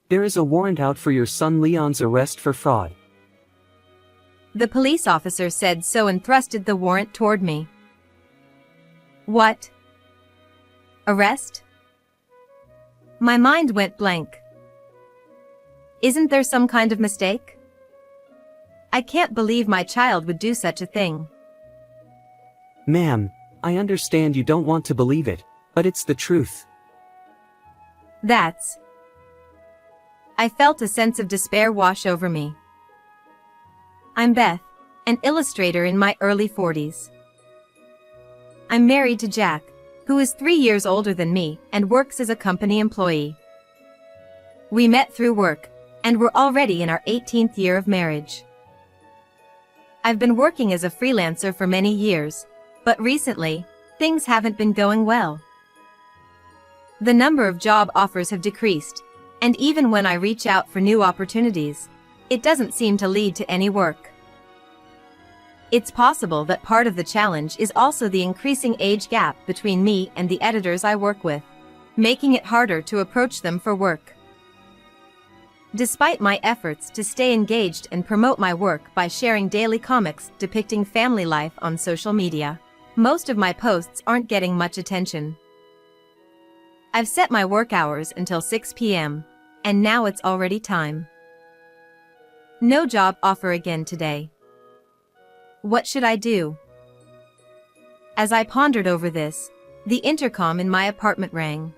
There is a warrant out for your son Leon's arrest for fraud. The police officer said so and thrusted the warrant toward me. What? Arrest? My mind went blank. Isn't there some kind of mistake? I can't believe my child would do such a thing. Ma'am, I understand you don't want to believe it, but it's the truth. That's... I felt a sense of despair wash over me. I'm Beth, an illustrator in my early 40s. I'm married to Jack, who is 3 years older than me and works as a company employee. We met through work, and we're already in our 18th year of marriage. I've been working as a freelancer for many years, but recently, things haven't been going well. The number of job offers have decreased, and even when I reach out for new opportunities, it doesn't seem to lead to any work. It's possible that part of the challenge is also the increasing age gap between me and the editors I work with, making it harder to approach them for work. Despite my efforts to stay engaged and promote my work by sharing daily comics depicting family life on social media, most of my posts aren't getting much attention. I've set my work hours until 6 p.m., and now it's already time. No job offer again today. What should I do? As I pondered over this, the intercom in my apartment rang.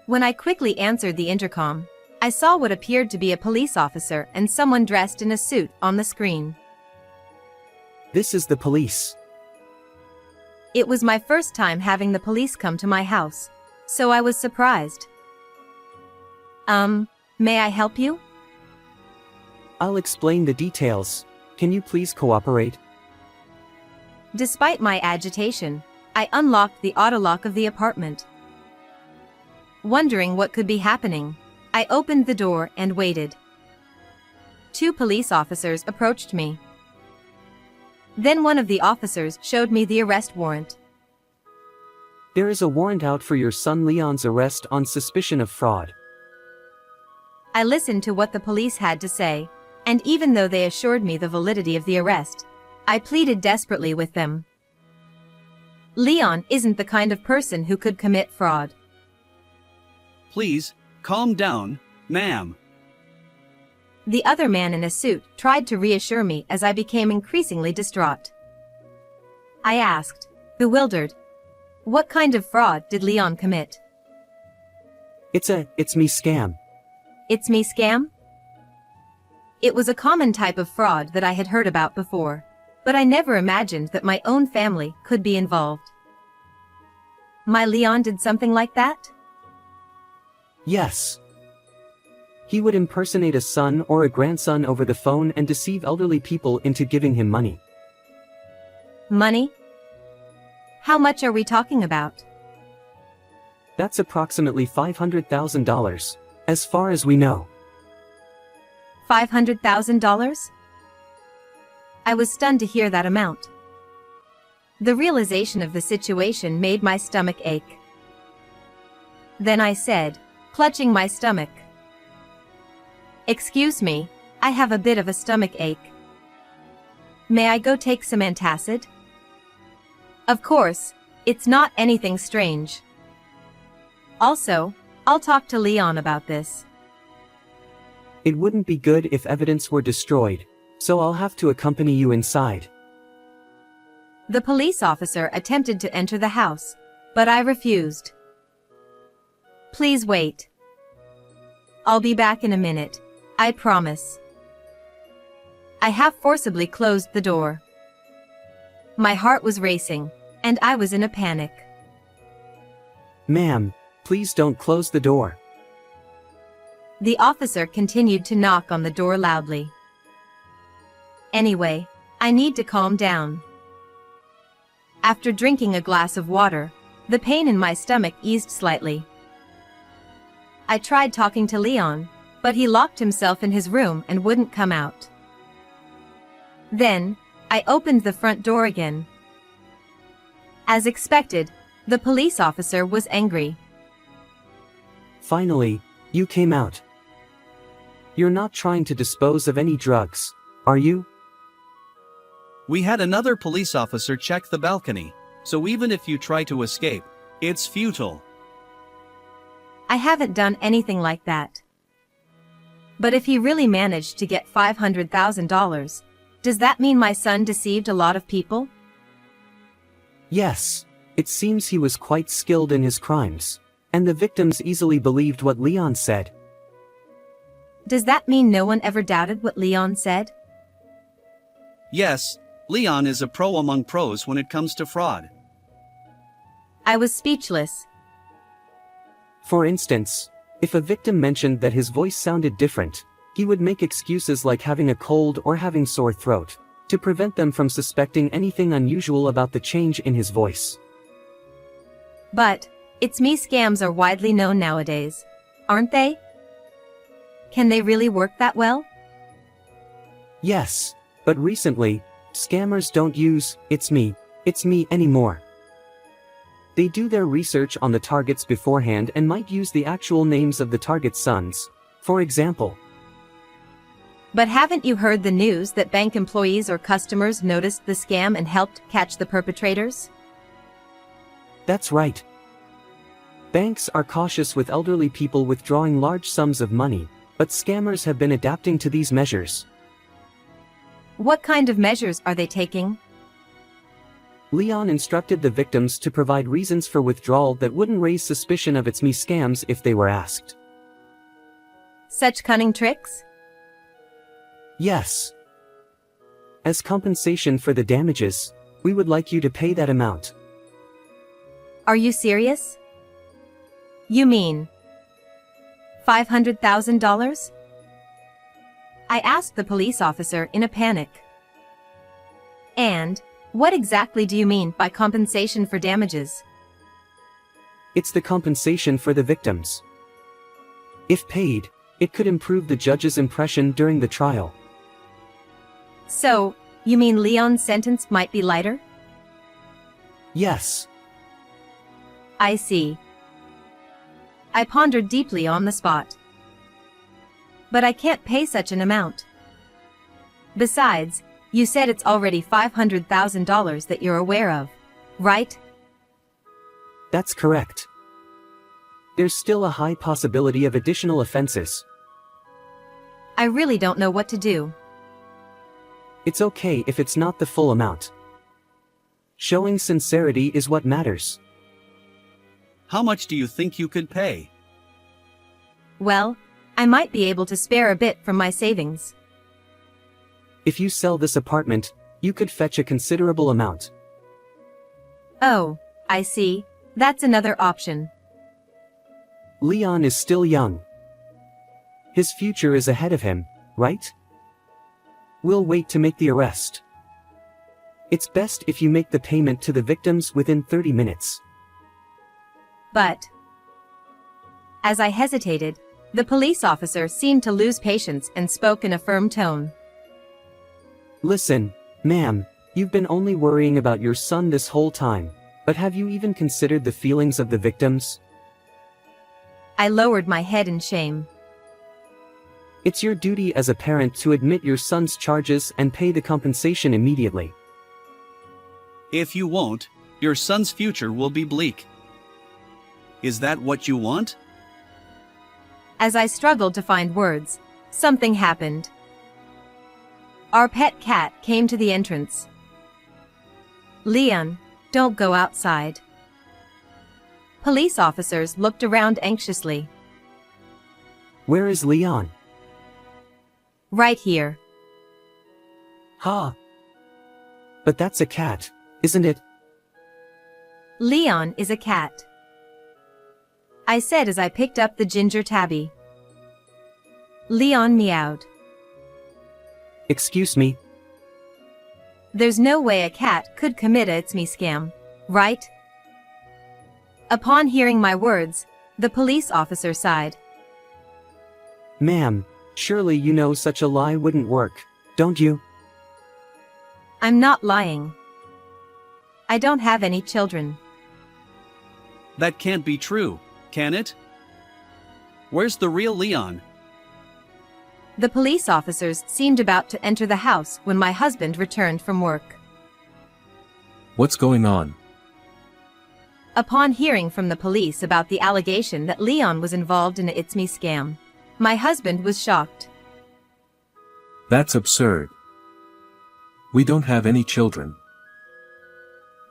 When I quickly answered the intercom, I saw what appeared to be a police officer and someone dressed in a suit on the screen. This is the police. It was my first time having the police come to my house, so I was surprised. May I help you? I'll explain the details. Can you please cooperate? Despite my agitation, I unlocked the autolock of the apartment. Wondering what could be happening, I opened the door and waited. 2 police officers approached me. Then one of the officers showed me the arrest warrant. There is a warrant out for your son Leon's arrest on suspicion of fraud. I listened to what the police had to say, and even though they assured me the validity of the arrest, I pleaded desperately with them. Leon isn't the kind of person who could commit fraud. Please, calm down, ma'am. The other man in a suit tried to reassure me as I became increasingly distraught. I asked, bewildered, what kind of fraud did Leon commit? It's me scam. It's me scam? It was a common type of fraud that I had heard about before, but I never imagined that my own family could be involved. My Leon did something like that? Yes. He would impersonate a son or a grandson over the phone and deceive elderly people into giving him money. Money? How much are we talking about? That's approximately $500,000, as far as we know. $500,000? I was stunned to hear that amount. The realization of the situation made my stomach ache. Then I said, clutching my stomach, "Excuse me, I have a bit of a stomach ache. May I go take some antacid?" Of course, it's not anything strange. Also, I'll talk to Leon about this. It wouldn't be good if evidence were destroyed, so I'll have to accompany you inside. The police officer attempted to enter the house, but I refused. Please wait. I'll be back in a minute, I promise. I half forcibly closed the door. My heart was racing, and I was in a panic. Ma'am, please don't close the door. The officer continued to knock on the door loudly. Anyway, I need to calm down. After drinking a glass of water, the pain in my stomach eased slightly. I tried talking to Leon, but he locked himself in his room and wouldn't come out. Then, I opened the front door again. As expected, the police officer was angry. Finally, You came out. You're not trying to dispose of any drugs, are you? We had another police officer check the balcony, so even if you try to escape, it's futile. I haven't done anything like that. But if he really managed to get $500,000, does that mean my son deceived a lot of people? Yes. It seems he was quite skilled in his crimes, and the victims easily believed what Leon said. Does that mean no one ever doubted what Leon said? Yes, Leon is a pro among pros when it comes to fraud. I was speechless. For instance, if a victim mentioned that his voice sounded different, he would make excuses like having a cold or having sore throat, to prevent them from suspecting anything unusual about the change in his voice. But, It's Me scams are widely known nowadays, aren't they? Can they really work that well? Yes, but recently, scammers don't use it's me anymore. They do their research on the targets beforehand and might use the actual names of the target's sons, for example. But haven't you heard the news that bank employees or customers noticed the scam and helped catch the perpetrators? That's right. Banks are cautious with elderly people withdrawing large sums of money, but scammers have been adapting to these measures. What kind of measures are they taking? Leon instructed the victims to provide reasons for withdrawal that wouldn't raise suspicion of it's me scams if they were asked. Such cunning tricks? Yes. As compensation for the damages, we would like you to pay that amount. Are you serious? You mean $500,000? I asked the police officer in a panic. And what exactly do you mean by compensation for damages? It's the compensation for the victims. If paid, it could improve the judge's impression during the trial. So, you mean Leon's sentence might be lighter? Yes. I see. I pondered deeply on the spot. But I can't pay such an amount. Besides, you said it's already $500,000 that you're aware of, right? That's correct. There's still a high possibility of additional offenses. I really don't know what to do. It's okay if it's not the full amount. Showing sincerity is what matters. How much do you think you could pay? Well, I might be able to spare a bit from my savings. If you sell this apartment, you could fetch a considerable amount. Oh, I see. That's another option. Leon is still young. His future is ahead of him, right? We'll wait to make the arrest. It's best if you make the payment to the victims within 30 minutes. But, as I hesitated, the police officer seemed to lose patience and spoke in a firm tone. Listen, ma'am, you've been only worrying about your son this whole time, but have you even considered the feelings of the victims? I lowered my head in shame. It's your duty as a parent to admit your son's charges and pay the compensation immediately. If you won't, your son's future will be bleak. Is that what you want? As I struggled to find words, something happened. Our pet cat came to the entrance. Leon, don't go outside. Police officers looked around anxiously. Where is Leon? Right here. Ha! But that's a cat, isn't it? Leon is a cat, I said as I picked up the ginger tabby. Leon meowed. Excuse me? There's no way a cat could commit a It's Me scam, right? Upon hearing my words, the police officer sighed. Ma'am, surely you know such a lie wouldn't work, don't you? I'm not lying. I don't have any children. That can't be true, can it? Where's the real Leon? The police officers seemed about to enter the house when my husband returned from work. What's going on? Upon hearing from the police about the allegation that Leon was involved in a It's Me scam, my husband was shocked. That's absurd. We don't have any children.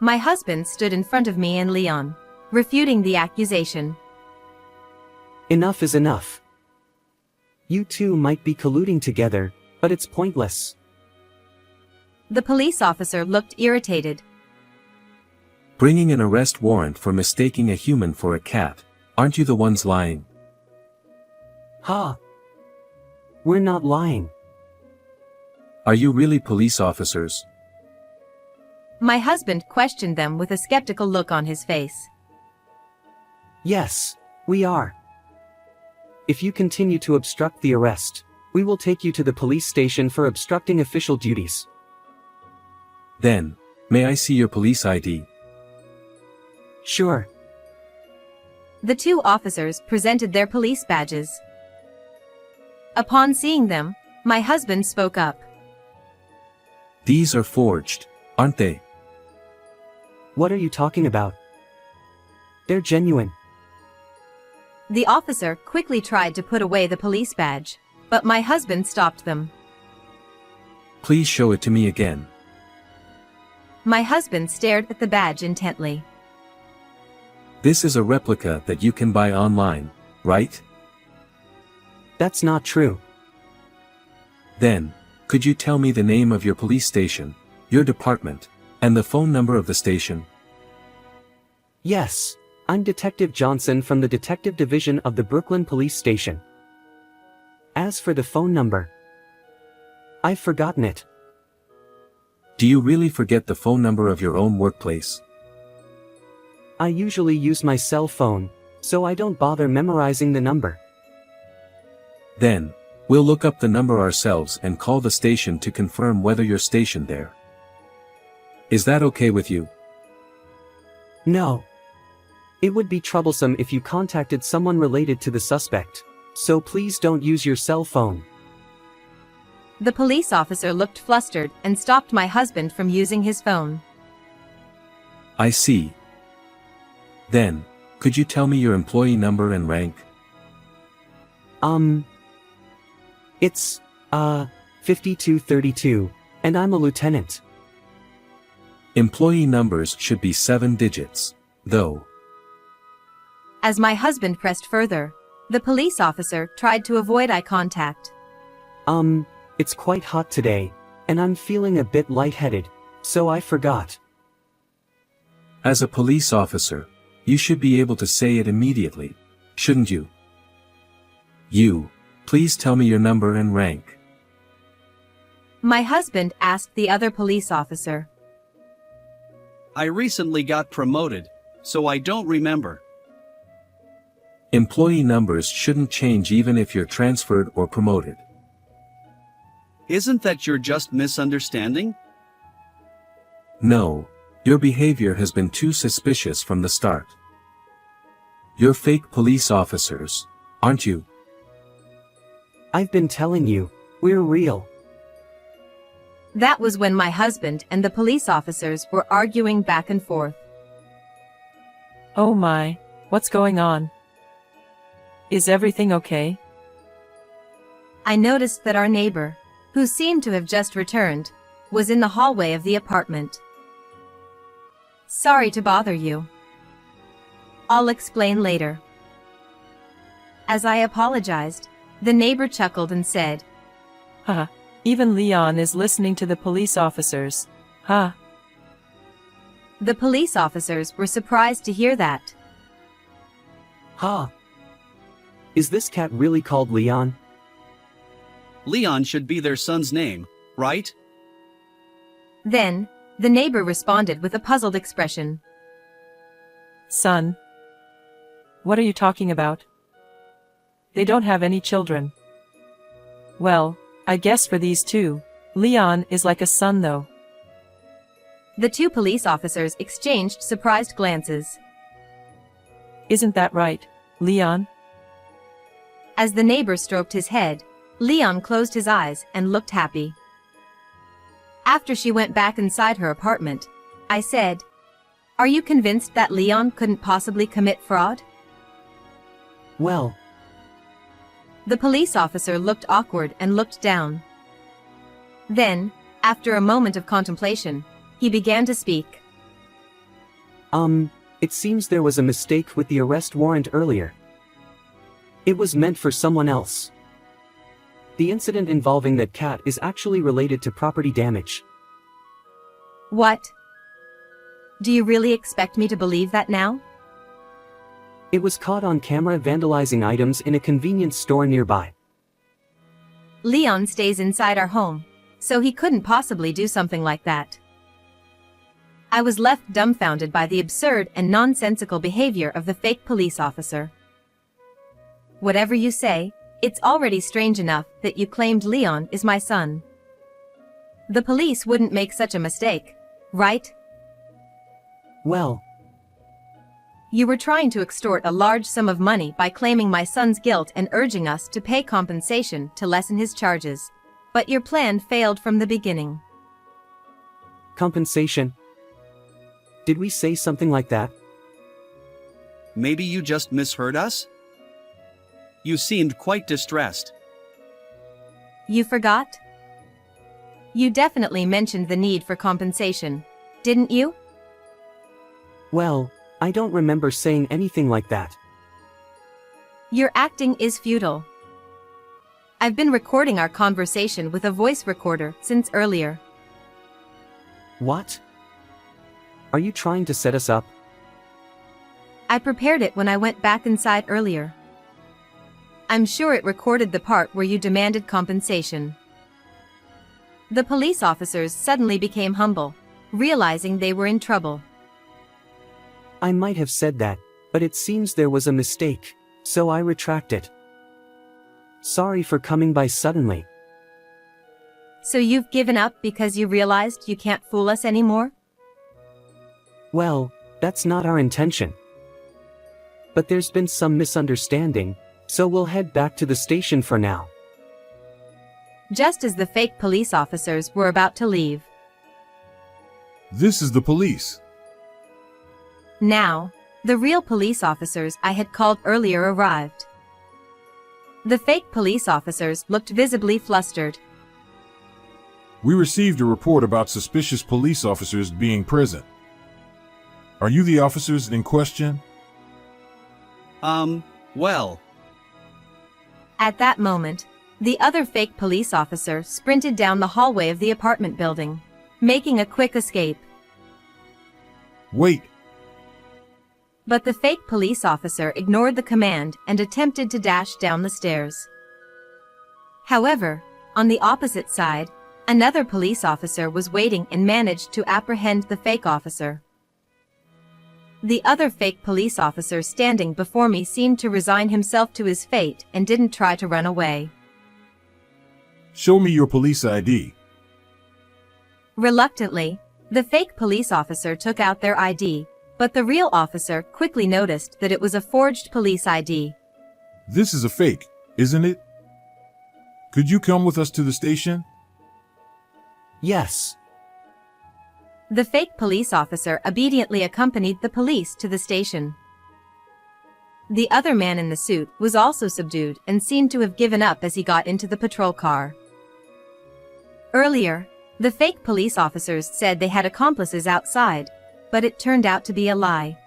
My husband stood in front of me and Leon, refuting the accusation. Enough is enough. You two might be colluding together, but it's pointless. The police officer looked irritated. Bringing an arrest warrant for mistaking a human for a cat. Aren't you the ones lying? Ha! We're not lying. Are you really police officers? My husband questioned them with a skeptical look on his face. Yes, we are. If you continue to obstruct the arrest, we will take you to the police station for obstructing official duties. Then, may I see your police ID? Sure. The two officers presented their police badges. Upon seeing them, my husband spoke up. These are forged, aren't they? What are you talking about? They're genuine. The officer quickly tried to put away the police badge, but my husband stopped them. Please show it to me again. My husband stared at the badge intently. This is a replica that you can buy online, right? That's not true. Then, could you tell me the name of your police station, your department, and the phone number of the station? Yes, I'm Detective Johnson from the Detective Division of the Brooklyn Police Station. As for the phone number, I've forgotten it. Do you really forget the phone number of your own workplace? I usually use my cell phone, so I don't bother memorizing the number. Then, we'll look up the number ourselves and call the station to confirm whether you're stationed there. Is that okay with you? No. It would be troublesome if you contacted someone related to the suspect, so please don't use your cell phone. The police officer looked flustered and stopped my husband from using his phone. I see. Then, could you tell me your employee number and rank? It's, 5232, and I'm a lieutenant. Employee numbers should be 7 digits, though. As my husband pressed further, the police officer tried to avoid eye contact. It's quite hot today, and I'm feeling a bit lightheaded, so I forgot. As a police officer, you should be able to say it immediately, shouldn't you? Please tell me your number and rank. My husband asked the other police officer. I recently got promoted, so I don't remember. Employee numbers shouldn't change even if you're transferred or promoted. Isn't that you're just misunderstanding? No, your behavior has been too suspicious from the start. You're fake police officers, aren't you? I've been telling you, we're real. That was when my husband and the police officers were arguing back and forth. Oh my, what's going on? Is everything okay? I noticed that our neighbor, who seemed to have just returned, was in the hallway of the apartment. Sorry to bother you. I'll explain later. As I apologized, the neighbor chuckled and said, Haha, even Leon is listening to the police officers. Ha. The police officers were surprised to hear that. Ha! Is this cat really called Leon? Leon should be their son's name, right? Then, the neighbor responded with a puzzled expression. Son. What are you talking about? They don't have any children. Well, I guess for these two, Leon is like a son though. The two police officers exchanged surprised glances. Isn't that right, Leon? As the neighbor stroked his head, Leon closed his eyes and looked happy. After she went back inside her apartment, I said, "Are you convinced that Leon couldn't possibly commit fraud?" Well, The police officer looked awkward and looked down. Then, after a moment of contemplation, he began to speak. it seems there was a mistake with the arrest warrant earlier. It was meant for someone else. The incident involving that cat is actually related to property damage. What? Do you really expect me to believe that now? It was caught on camera vandalizing items in a convenience store nearby. Leon stays inside our home, so he couldn't possibly do something like that. I was left dumbfounded by the absurd and nonsensical behavior of the fake police officer. Whatever you say, it's already strange enough that you claimed Leon is my son. The police wouldn't make such a mistake, right? Well, You were trying to extort a large sum of money by claiming my son's guilt and urging us to pay compensation to lessen his charges. But your plan failed from the beginning. compensation. Did we say something like that? Maybe you just misheard us? You seemed quite distressed. You forgot? You definitely mentioned the need for compensation, didn't you? Well, I don't remember saying anything like that. Your acting is futile. I've been recording our conversation with a voice recorder since earlier. What? Are you trying to set us up? I prepared it when I went back inside earlier. I'm sure it recorded the part where you demanded compensation. The police officers suddenly became humble, realizing they were in trouble. I might have said that, but it seems there was a mistake, so I retract it. Sorry for coming by suddenly. So you've given up because you realized you can't fool us anymore? Well, that's not our intention. But there's been some misunderstanding, so we'll head back to the station for now. Just as the fake police officers were about to leave. This is the police. Now, the real police officers I had called earlier arrived. The fake police officers looked visibly flustered. We received a report about suspicious police officers being present. Are you the officers in question? Well, At that moment, the other fake police officer sprinted down the hallway of the apartment building, making a quick escape. Wait, But the fake police officer ignored the command and attempted to dash down the stairs. However, on the opposite side, another police officer was waiting and managed to apprehend the fake officer. The other fake police officer standing before me seemed to resign himself to his fate and didn't try to run away. show me your police ID. Reluctantly, the fake police officer took out their ID, but the real officer quickly noticed that it was a forged police ID. This is a fake, isn't it? Could you come with us to the station? Yes. The fake police officer obediently accompanied the police to the station. The other man in the suit was also subdued and seemed to have given up as he got into the patrol car. Earlier, the fake police officers said they had accomplices outside, but it turned out to be a lie.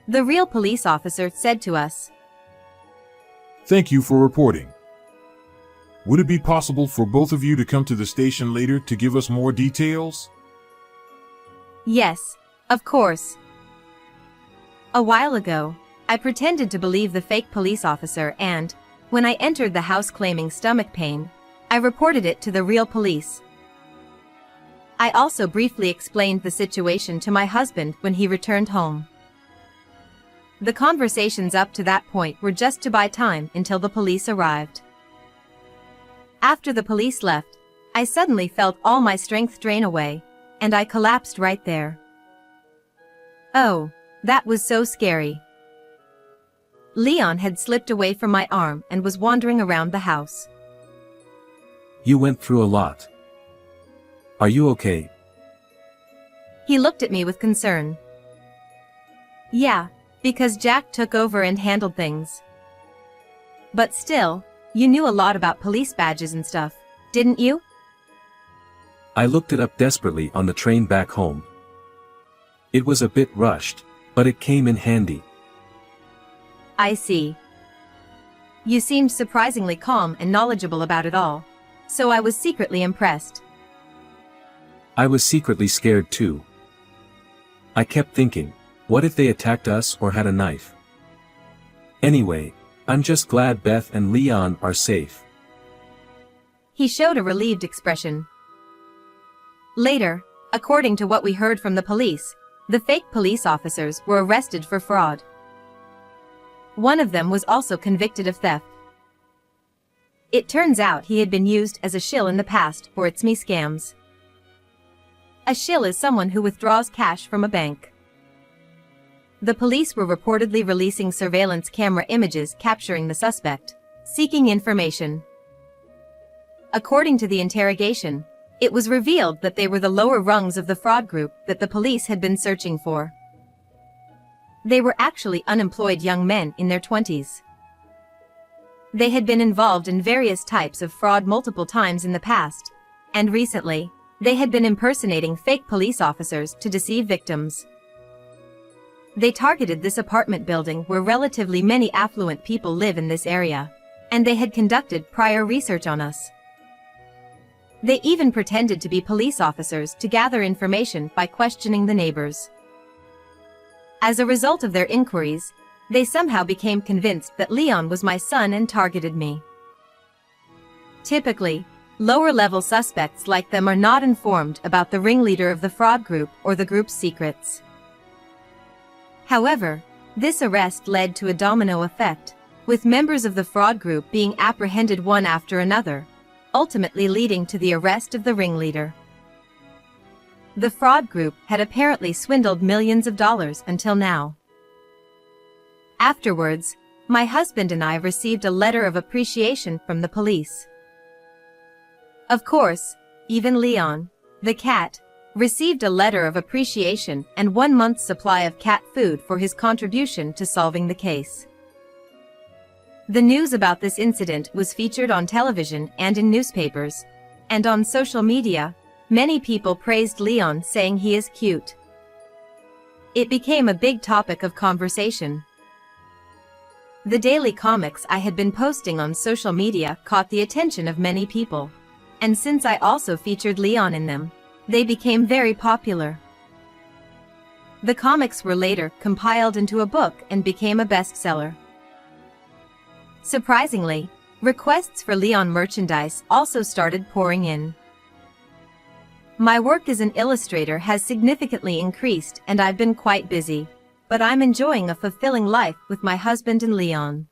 The real police officer said to us, Thank you for reporting. Would it be possible for both of you to come to the station later to give us more details? "Yes, of course." A while ago, I pretended to believe the fake police officer and, when I entered the house claiming stomach pain, I reported it to the real police. I also briefly explained the situation to my husband when he returned home. The conversations up to that point were just to buy time until the police arrived. After the police left, I suddenly felt all my strength drain away, and I collapsed right there. Oh, that was so scary. Leon had slipped away from my arm and was wandering around the house. You went through a lot. Are you okay? He looked at me with concern. Yeah, because Jack took over and handled things. But still, you knew a lot about police badges and stuff, didn't you? I looked it up desperately on the train back home. It was a bit rushed, but it came in handy. I see. You seemed surprisingly calm and knowledgeable about it all, so I was secretly impressed. I was secretly scared too. I kept thinking, what if they attacked us or had a knife? Anyway, I'm just glad Beth and Leon are safe. He showed a relieved expression. Later, according to what we heard from the police, the fake police officers were arrested for fraud. One of them was also convicted of theft. It turns out he had been used as a shill in the past for It's Me scams. A shill is someone who withdraws cash from a bank. The police were reportedly releasing surveillance camera images capturing the suspect, seeking information. According to the interrogation, it was revealed that they were the lower rungs of the fraud group that the police had been searching for. They were actually unemployed young men in their 20s. They had been involved in various types of fraud multiple times in the past, and recently, they had been impersonating fake police officers to deceive victims. They targeted this apartment building where relatively many affluent people live in this area, and they had conducted prior research on us. They even pretended to be police officers to gather information by questioning the neighbors. As a result of their inquiries, they somehow became convinced that Leon was my son and targeted me. Typically, lower-level suspects like them are not informed about the ringleader of the fraud group or the group's secrets. However, this arrest led to a domino effect, with members of the fraud group being apprehended one after another, ultimately leading to the arrest of the ringleader. The fraud group had apparently swindled millions of dollars until now. Afterwards, my husband and I received a letter of appreciation from the police. Of course, even Leon, the cat, received a letter of appreciation and 1 month's supply of cat food for his contribution to solving the case. The news about this incident was featured on television and in newspapers, and on social media, many people praised Leon, saying he is cute. It became a big topic of conversation. The daily comics I had been posting on social media caught the attention of many people, and since I also featured Leon in them, they became very popular. The comics were later compiled into a book and became a bestseller. Surprisingly, requests for Leon merchandise also started pouring in. My work as an illustrator has significantly increased and I've been quite busy, but I'm enjoying a fulfilling life with my husband and Leon.